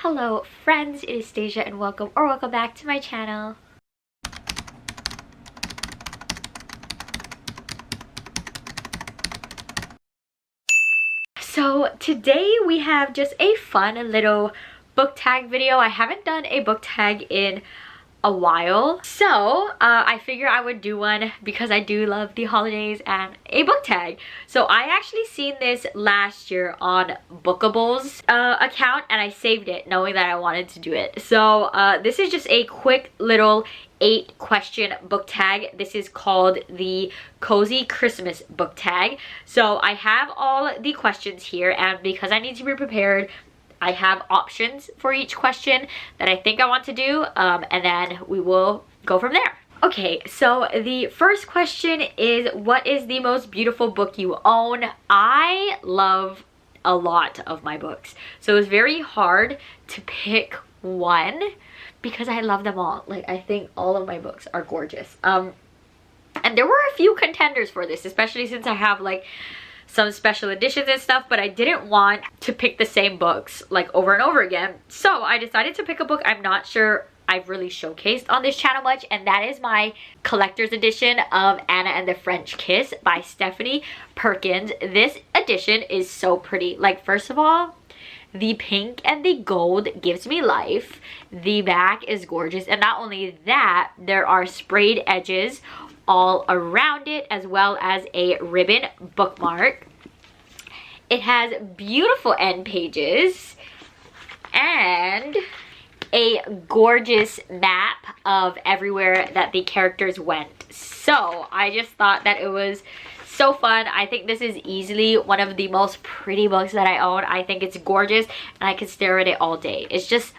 Hello friends, it is Stasia and welcome back to my channel. So today we have just a fun little book tag video. I haven't done a book tag in a while, so I figure I would do one because I do love the holidays and a book tag. So I actually seen this last year on Bookable's account and I saved it knowing that I wanted to do it. So this is just a quick little 8-question book tag. This is called the Cozy Christmas book tag. So I have all the questions here, and because I need to be prepared, I have options for each question that I think I want to do, and then we will go from there. Okay, so the first question is, what is the most beautiful book you own? I love a lot of my books, so it's very hard to pick one because I love them all. Like, I think all of my books are gorgeous. And there were a few contenders for this, especially since I have like some special editions and stuff, but I didn't want to pick the same books like over and over again. So I decided to pick a book I'm not sure I've really showcased on this channel much, and that is my collector's edition of Anna and the French Kiss by Stephanie Perkins. This edition is so pretty. Like, first of all, the pink and the gold gives me life. The back is gorgeous, and not only that, there are sprayed edges all around it, as well as a ribbon bookmark. It has beautiful end pages and a gorgeous map of everywhere that the characters went. So I just thought that it was so fun. I think this is easily one of the most pretty books that I own. I think it's gorgeous and I could stare at it all day. It's just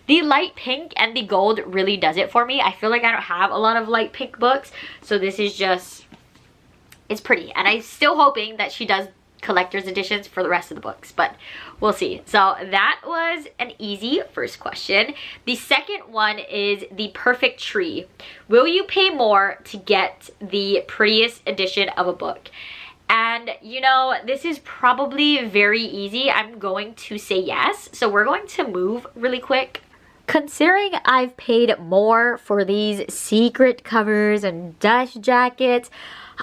the light pink and the gold really does it for me. I feel like I don't have a lot of light pink books, so this is just, it's pretty. And I'm still hoping that she does collector's editions for the rest of the books, but we'll see. So that was an easy first question. The second one is the perfect tree. Will you pay more to get the prettiest edition of a book? And you know, this is probably very easy. I'm going to say yes. So we're going to move really quick. Considering I've paid more for these secret covers and dust jackets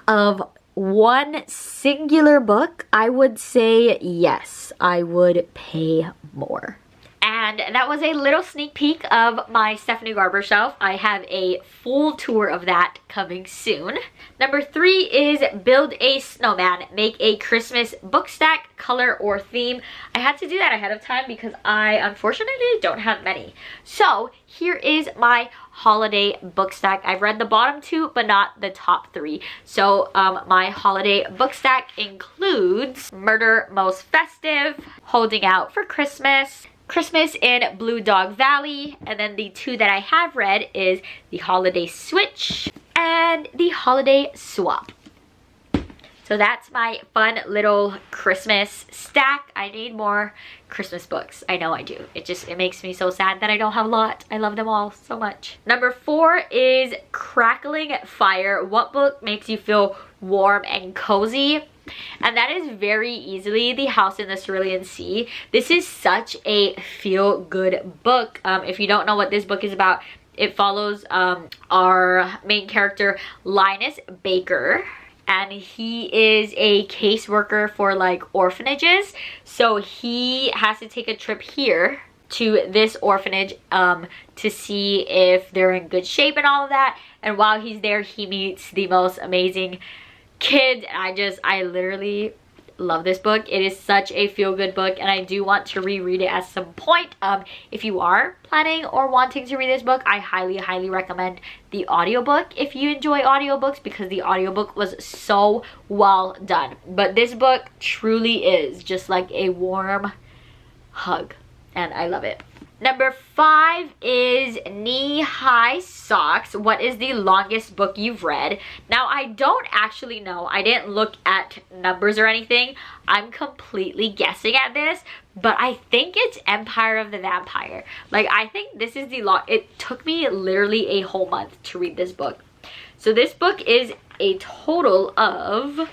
of one singular book, I would say yes, I would pay more. And that was a little sneak peek of my Stephanie Garber shelf. I have a full tour of that coming soon. Number 3 is build a snowman. Make a Christmas book stack, color, or theme. I had to do that ahead of time because I unfortunately don't have many. So here is my holiday book stack. I've read the bottom 2 but not the top 3. So my holiday book stack includes Murder Most Festive, Holding Out for Christmas, Christmas in Blue Dog Valley, and then the 2 that I have read is The Holiday Switch and The Holiday Swap. So that's my fun little Christmas stack. I need more Christmas books. I know I do. It makes me so sad that I don't have a lot. I love them all so much. Number 4 is Crackling Fire. What book makes you feel warm and cozy? And that is very easily The House in the Cerulean Sea. This is such a feel-good book. If you don't know what this book is about, it follows our main character, Linus Baker. And he is a caseworker for like orphanages. So he has to take a trip here to this orphanage to see if they're in good shape and all of that. And while he's there, he meets the most amazing kids. I literally love this book. It is such a feel-good book, and I do want to reread it at some point. If you are planning or wanting to read this book, I highly recommend the audiobook if you enjoy audiobooks, because the audiobook was so well done. But this book truly is just like a warm hug, and I love it. Number 5 is Knee-High Socks. What is the longest book you've read? Now, I don't actually know. I didn't look at numbers or anything. I'm completely guessing at this, but I think it's Empire of the Vampire. Like, I think this is the it took me literally a whole month to read this book. So this book is a total of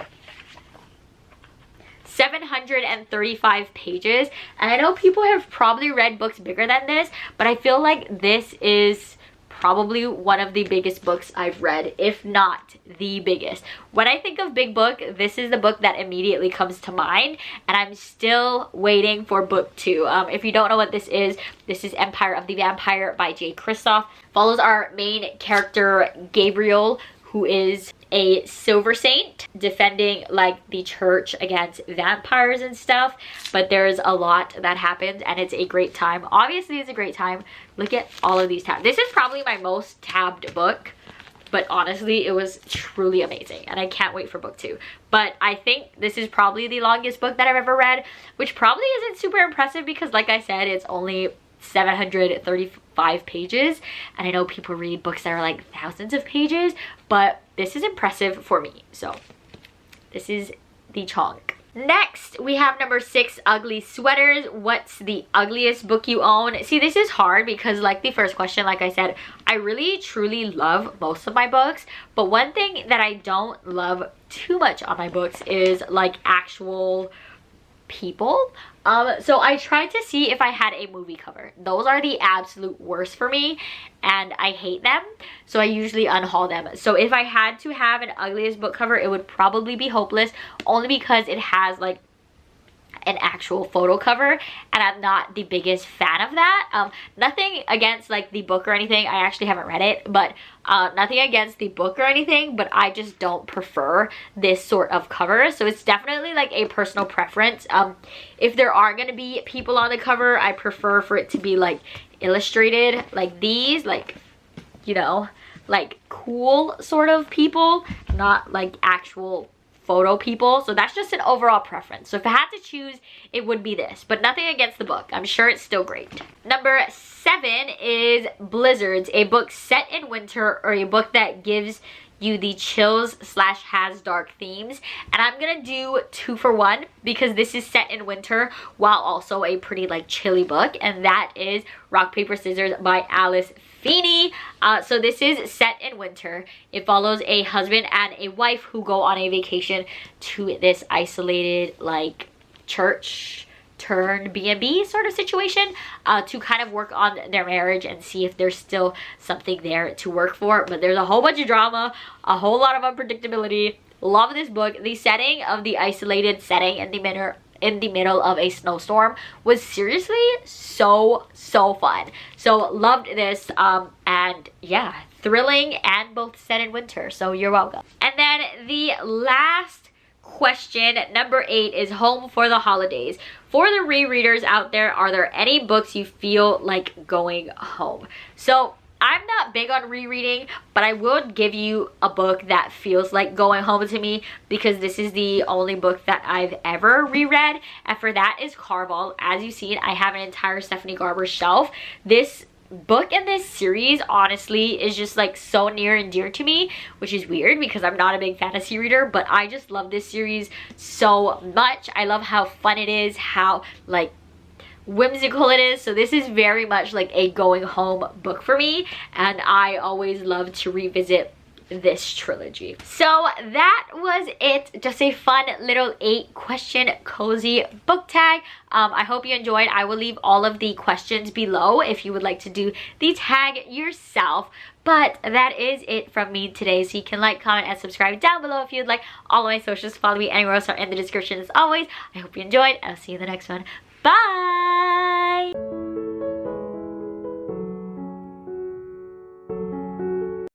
735 pages. And I know people have probably read books bigger than this, but I feel like this is probably one of the biggest books I've read, if not the biggest. When I think of big book, this is the book that immediately comes to mind, and I'm still waiting for book 2. If you don't know what this is Empire of the Vampire by J. Kristoff. Follows our main character Gabriel, who is a silver saint defending like the church against vampires and stuff, but there's a lot that happens and it's a great time. Obviously it's a great time. Look at all of these tabs. This is probably my most tabbed book, but honestly it was truly amazing and I can't wait for book 2. But I think this is probably the longest book that I've ever read, which probably isn't super impressive because like I said, it's only 735 pages, and I know people read books that are like thousands of pages, but this is impressive for me. So this is the chunk. Next we have number 6, ugly sweaters. What's the ugliest book you own? See, this is hard because like the first question, like I said, I really truly love most of my books, but one thing that I don't love too much on my books is like actual people. So I tried to see if I had a movie cover. Those are the absolute worst for me and I hate them, so I usually unhaul them. So if I had to have an ugliest book cover, it would probably be Hopeless, only because it has like an actual photo cover and I'm not the biggest fan of that. Nothing against like the book or anything, I actually haven't read it, but nothing against the book or anything, but I just don't prefer this sort of cover. So it's definitely like a personal preference. If there are gonna be people on the cover, I prefer for it to be like illustrated, like these, like, you know, like cool sort of people, not like actual photo people. So that's just an overall preference. So if I had to choose, it would be this, but nothing against the book. I'm sure it's still great. Number 7 is Blizzards, a book set in winter or a book that gives you the chills / has dark themes. And I'm gonna do 2 for 1 because this is set in winter while also a pretty like chilly book, and that is Rock Paper Scissors by Alice Feeney. So this is set in winter. It follows a husband and a wife who go on a vacation to this isolated like church turned B&B sort of situation to kind of work on their marriage and see if there's still something there to work for. But there's a whole bunch of drama, a whole lot of unpredictability. Love this book. The setting of the isolated setting in the middle of a snowstorm was seriously so fun. So loved this, and yeah, thrilling and both set in winter, so you're welcome. And then the last question, number 8, is home for the holidays. For the rereaders out there, are there any books you feel like going home? So I'm not big on rereading, but I would give you a book that feels like going home to me because this is the only book that I've ever reread, and for that is Carval. As you've seen, I have an entire Stephanie Garber shelf. This book in this series honestly is just like so near and dear to me, which is weird because I'm not a big fantasy reader, but I just love this series so much. I love how fun it is, how like whimsical it is. So this is very much like a going home book for me, and I always love to revisit this trilogy. So that was it. Just a fun little 8-question cozy book tag. I hope you enjoyed. I will leave all of the questions below if you would like to do the tag yourself. But that is it from me today. So you can like, comment, and subscribe down below if you'd like. All of my socials, follow me anywhere else, are in the description as always. I hope you enjoyed. I'll see you in the next one. Bye!